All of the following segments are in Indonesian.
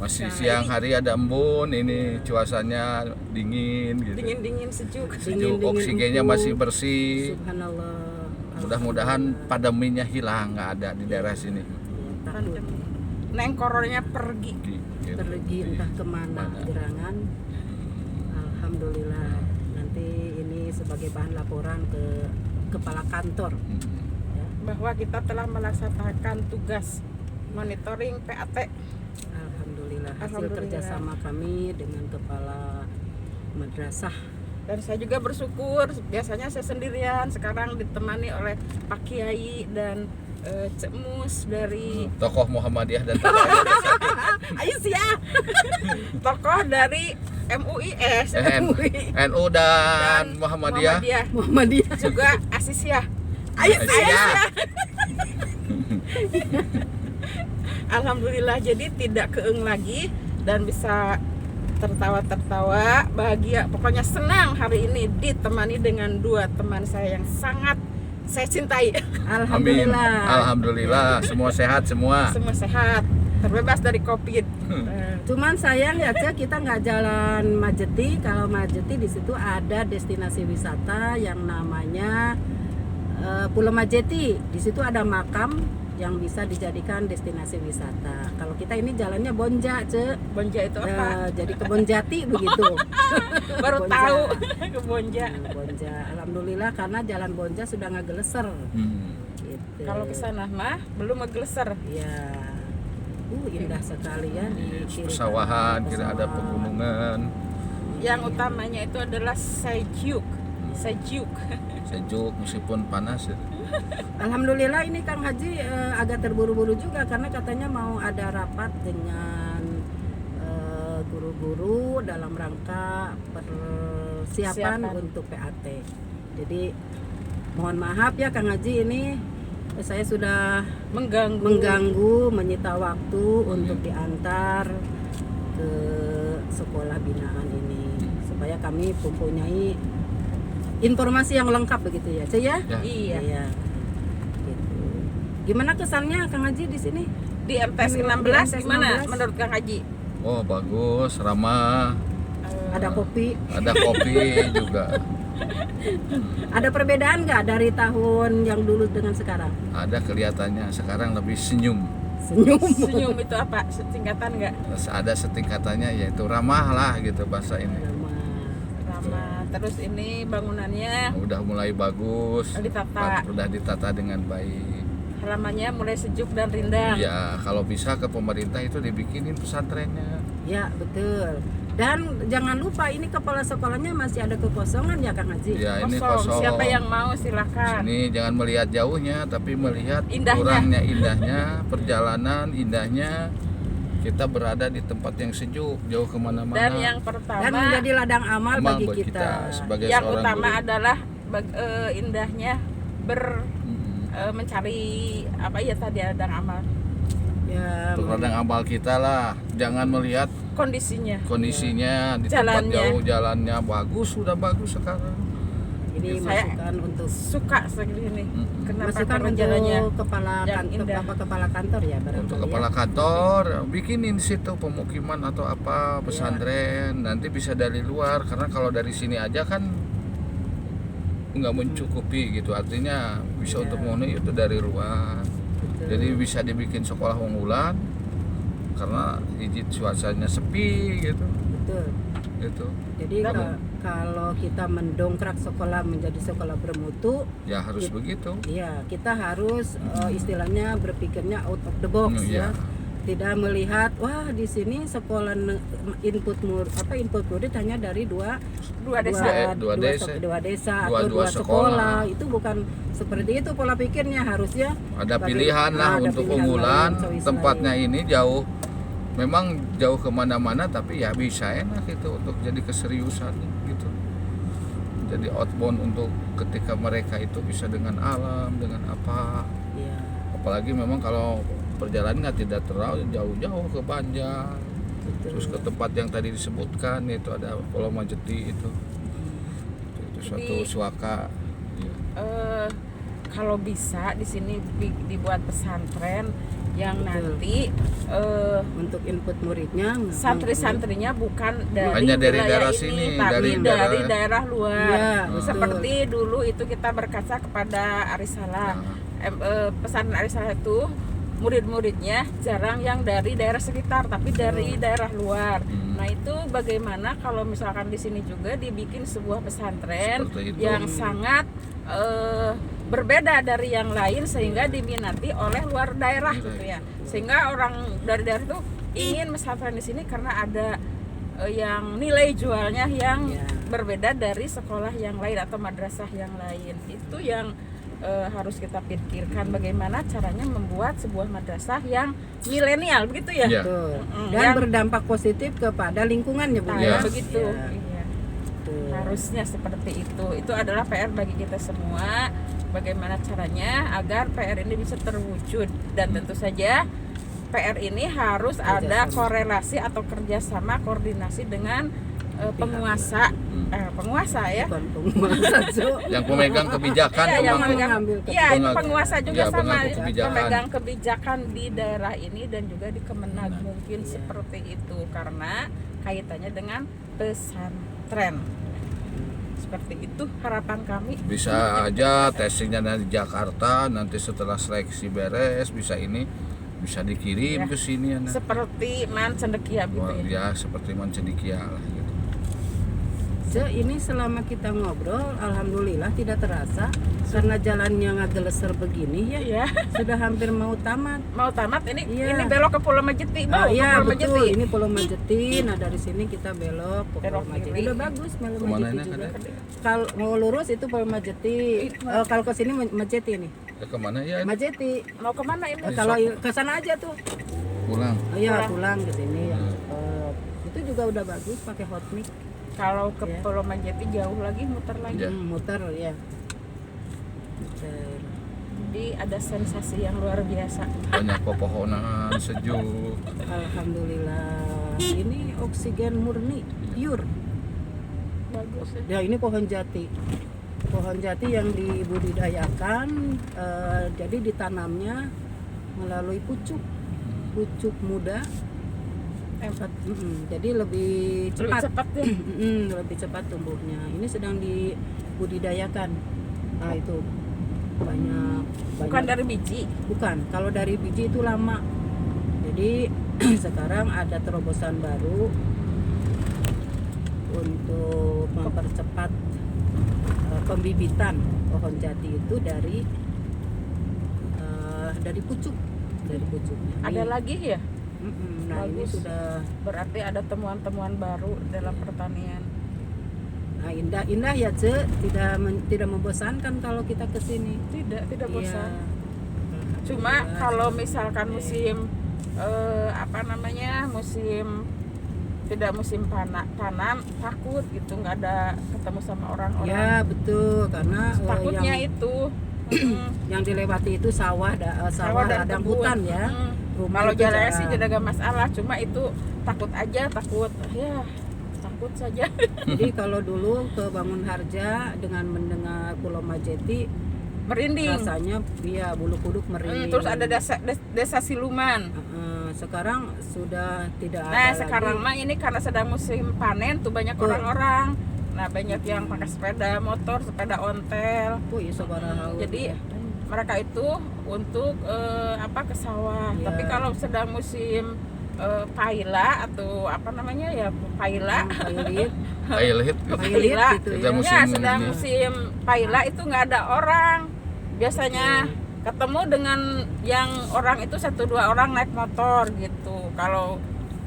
Masih siang hari ada embun, ini cuacanya dingin gitu. Dingin sejuk. Sejuk, oksigennya masih bersih. Subhanallah. Mudah-mudahan pandeminya hilang, nggak ada di daerah sini. Neng koronnya pergi. Gitu. Pergi entah kemana gerangan. Alhamdulillah. Nanti ini sebagai bahan laporan ke kepala kantor. Ya. Bahwa kita telah melaksanakan tugas monitoring PAT. Alhamdulillah. Hasil Alhamdulillah. kerjasama kami dengan kepala madrasah. Dan saya juga bersyukur, biasanya saya sendirian, sekarang ditemani oleh Pak Kiai dan Cek Mus dari Tokoh Muhammadiyah dan ayo sih ya. Tokoh dari MUIS, NU dan Muhammadiyah. Muhammadiyah. Juga Asisiyah. Ayo sih ya. Alhamdulillah, jadi tidak keeng lagi dan bisa tertawa-tertawa, bahagia, pokoknya senang hari ini ditemani dengan dua teman saya yang sangat saya cintai. Amin. Alhamdulillah. Alhamdulillah, semua sehat semua. Semua sehat, terbebas dari COVID. Cuman sayang ya Cek, kita nggak jalan Majeti. Kalau Majeti di situ ada destinasi wisata yang namanya Pulau Majeti. Di situ ada makam yang bisa dijadikan destinasi wisata. Kalau kita ini jalannya Bonja, Cek. Bonja itu apa? Jadi Kebon Jati begitu. Baru Bonja. tahu ke Bonja. Bonja. Alhamdulillah karena jalan Bonja sudah nggak geleser. Gitu. Kalau ke sana mah belum ngegeleser. Ya. Indah sekali ya di kiri Pesawahan, kanan, kira ada pesawahan. pegunungan. Yang utamanya itu adalah Sejuk. Sejuk meskipun panas ya. Alhamdulillah ini Kang Haji agak terburu-buru juga karena katanya mau ada rapat dengan guru-guru dalam rangka persiapan untuk PAT. Jadi mohon maaf ya Kang Haji, ini saya sudah mengganggu, menyita waktu untuk diantar ke sekolah binaan ini supaya kami mempunyai informasi yang lengkap begitu ya, Cek ya? Iya. Iya. Gitu. Gimana kesannya Kang Haji di sini? Di MTS 16 gimana menurut Kang Haji? Oh bagus, ramah, Ada kopi. ada kopi juga. Ada perbedaan nggak dari tahun yang dulu dengan sekarang? Ada kelihatannya sekarang lebih senyum. Senyum itu apa? Singkatan nggak? Ada setingkatannya yaitu ramah lah gitu bahasa ini. Ramah. Terus ini bangunannya Udah mulai bagus, ditata. udah ditata dengan baik. Halamannya mulai sejuk dan rindang. Ya kalau bisa ke pemerintah itu dibikinin pesantrennya. Ya betul. Dan jangan lupa ini kepala sekolahnya masih ada kekosongan ya Kang Haji. Ya ini kosong. Siapa yang mau silakan. Ini jangan melihat jauhnya, tapi melihat Indahnya. kurangnya indahnya, perjalanan indahnya. Kita berada di tempat yang sejuk, jauh kemana-mana. Dan yang pertama, Dan menjadi ladang amal bagi buat kita. sebagai yang seorang utama guru. adalah indahnya mencari apa ya tadi ladang amal. Ya, Untuk ladang amal kita lah, jangan melihat Kondisinya. di tempat Jalannya. jauh, jalannya bagus, sudah bagus sekarang. ini Saya masukan untuk suka segini. Kenapa masukan karena untuk jalannya kepala yang kantor, indah. kepala kantor ya barangkali. Untuk ya. kepala kantor, bikinin situ pemukiman atau apa, pesantren, nanti bisa dari luar. Karena kalau dari sini aja kan nggak mencukupi gitu, artinya bisa untuk memenuhi itu dari luar. Betul. Jadi bisa dibikin sekolah unggulan karena izin cuacanya sepi gitu. Betul. Gitu. Jadi kalau kita mendongkrak sekolah menjadi sekolah bermutu, Ya harus begitu. ya kita harus istilahnya berpikirnya out of the box Iya. ya. Tidak melihat wah di sini sekolah input murid hanya dari dua desa. Dua desa. atau Dua dua sekolah. sekolah. Itu bukan seperti itu pola pikirnya, harusnya Ada bagi- pilihan lah ada untuk pilihan unggulan. lain, choice Tempatnya lain. ini jauh, memang jauh kemana-mana, tapi ya bisa enak itu untuk jadi keseriusan gitu. Jadi outbound untuk ketika mereka itu bisa dengan alam, dengan apa. Iya. Apalagi memang kalau perjalanannya tidak terlalu jauh-jauh ke Banjar, Betul. terus ke tempat yang tadi disebutkan itu ada Pulau Majeti itu suatu Jadi, suaka. Kalau bisa di sini dibuat pesantren yang Betul. nanti Untuk input muridnya santri-santrinya bukan dari Hanya dari wilayah daerah ini, sini, tapi dari dari daerah luar. Iya, betul. Seperti dulu itu kita berkaca kepada Arisalah. Nah, Pesantren Arisalah itu murid-muridnya jarang yang dari daerah sekitar, tapi dari daerah luar. Nah itu bagaimana kalau misalkan di sini juga dibikin sebuah pesantren Seperti itu. yang sangat berbeda dari yang lain sehingga diminati oleh luar daerah gitu ya. Sehingga orang dari daerah itu ingin pesantren di sini karena ada yang nilai jualnya yang Ya. berbeda dari sekolah yang lain atau madrasah yang lain. Itu yang harus kita pikirkan bagaimana caranya membuat sebuah madrasah yang milenial begitu ya. Iya. Betul. Mm-mm. Dan Yang- berdampak positif kepada lingkungannya, Bu. Nah, Iya. begitu. Iya. Iya. Betul. Harusnya seperti itu. Itu adalah PR bagi kita semua. Bagaimana caranya agar PR ini bisa terwujud, dan tentu saja PR ini harus ada Kerjasama. korelasi atau kerjasama koordinasi dengan penguasa, penguasa ya. Bukan penguasa, Cuk. yang pemegang kebijakan, Iya, yang pemangku- memegang, mengambil iya itu pengambil- penguasa juga iya, sama pengambil kebijakan. pemegang kebijakan di daerah ini dan juga di Kemenag mungkin Iya. seperti itu karena kaitannya dengan pesantren. Seperti itu harapan kami. bisa aja testingnya dari Jakarta, nanti setelah seleksi beres bisa dikirim Ya. ke sini ya. Seperti Man Cendekia gitu Wah, ya. ya seperti Mancendikia lah gitu. Cuk, ini selama kita ngobrol, alhamdulillah tidak terasa karena jalannya ngageleser begini ya. Iya, Sudah hampir mau tamat. mau tamat ini Iya. ini belok ke Pulau Majeti, Ah, ke iya Pulau betul, Majeti. ini Pulau Majeti. Nah dari sini kita belok ke Belok Pulau Majeti. kiri. Udah bagus Pulau Kemana Majeti ini juga. ada? Kalau mau lurus itu Pulau Majeti. Kalau ke sini Majeti nih. Ya, kemana ya? Majeti. Mau kemana ini? Kalau ke sana aja tuh. Pulang. Oh, iya Pulang. pulang ke sini. Itu juga udah bagus pakai hot mic. Kalau ke Ya. Pulau Majeti jauh lagi, muter lagi. Ya. Muter ya. Muter. Jadi ada sensasi yang luar biasa. Banyak pepohonan sejuk. Alhamdulillah. Ini oksigen murni, pure. Bagus ya. Ya ini pohon jati. Pohon jati yang dibudidayakan, jadi ditanamnya melalui pucuk muda. Jadi lebih Lebih cepat, cepat ya. lebih cepat tumbuhnya. Ini sedang dibudidayakan. Nah itu banyak. Bukan dari biji. Bukan. Kalau dari biji itu lama. Jadi sekarang ada terobosan baru untuk mempercepat pembibitan pohon jati itu dari pucuknya. Ada Ini- lagi ya? Nah ini Bagus. sudah Berarti ada temuan-temuan baru dalam pertanian. indah ya Ce, tidak membosankan kalau kita ke sini. Tidak bosan. Iya. Cuma Alhamdulillah. kalau misalkan musim musim tidak musim tanam takut gitu, nggak ada ketemu sama orang-orang. Ya betul, karena Takutnya yang, itu yang dilewati itu sawah dan kebun. hutan ya. Rumah Kalau itu jalan jarang. sih tidak ada masalah, cuma itu takut saja. Jadi kalau dulu ke Bangun Harja dengan mendengar Pulau Majeti Merinding. rasanya bulu kuduk merinding. Terus ada desa Siluman. Sekarang sudah tidak ada Nah lagi. sekarang mah ini karena sedang musim panen tuh banyak Betul. orang-orang. Nah banyak yang pakai sepeda motor, sepeda ontel. Oh iya sabaraha. Jadi mereka itu untuk ke sawah. Iya. Tapi kalau sedang musim paila atau apa namanya ya paila. Pailit, Pailit gitu. pailit Paila. gitu Kita ya. musim Ya sedang ini. musim paila itu nggak ada orang. Biasanya ketemu dengan yang orang itu 1-2 orang naik motor gitu. Kalau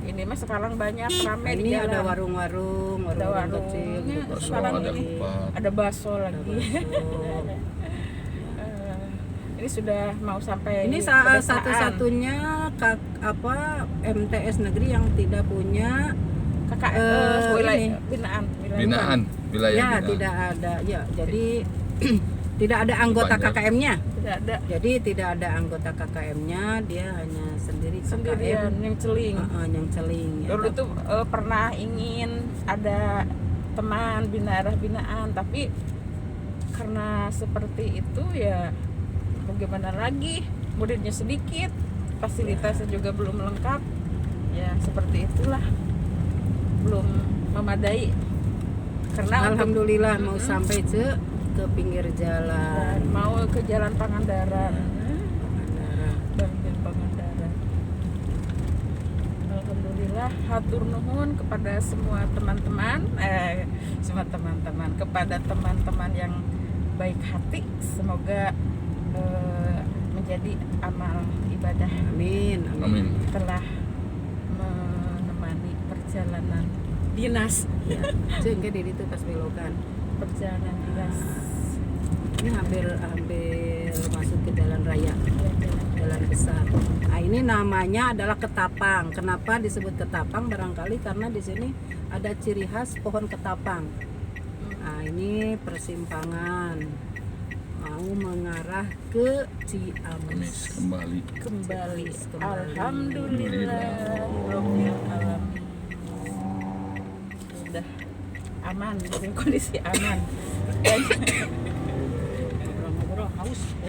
ini mah sekarang banyak rame Nah, di ini jalan. ada warung-warung warung. kecil gitu. Bakso Sekarang ada ini 4. ada bakso Ada lagi. bakso. Ini sudah mau sampai Ini pedesaan. satu-satunya MTS negeri yang tidak punya kakak ini. Binaan, wilayah ya binaan. tidak ada ya. Jadi tidak ada anggota Banyak. KKM-nya. Tidak ada Jadi tidak ada anggota KKM-nya, dia hanya sendirian yang celing. yang celing. Ya, Dulu tuh pernah ingin ada teman binaan, tapi karena seperti itu ya bagaimana lagi, muridnya sedikit. fasilitasnya juga belum lengkap. Ya seperti itulah, belum memadai. Karena Alhamdulillah mau sampai ke pinggir jalan. mau ke Jalan Pangandaran. Pangandaran. Bagian Pangandaran. Alhamdulillah, hatur nuhun kepada semua teman-teman, kepada teman-teman yang baik hati. Semoga menjadi amal ibadah Amin. Amin. telah menemani perjalanan dinas. Ya. Ceng ke di itu pas belokan. Perjalanan dinas. Ini hampir masuk ke jalan raya, jalan besar. Nah, ini namanya adalah ketapang. Kenapa disebut ketapang? Barangkali karena di sini ada ciri khas pohon ketapang. Nah, ini persimpangan mau mengarah ke Ciamis. Kembali. Kembali. Kembali. Alhamdulillah. Rabbil alamin. Sudah aman, dalam kondisi aman. Dan Ngobrol-ngobrol haus.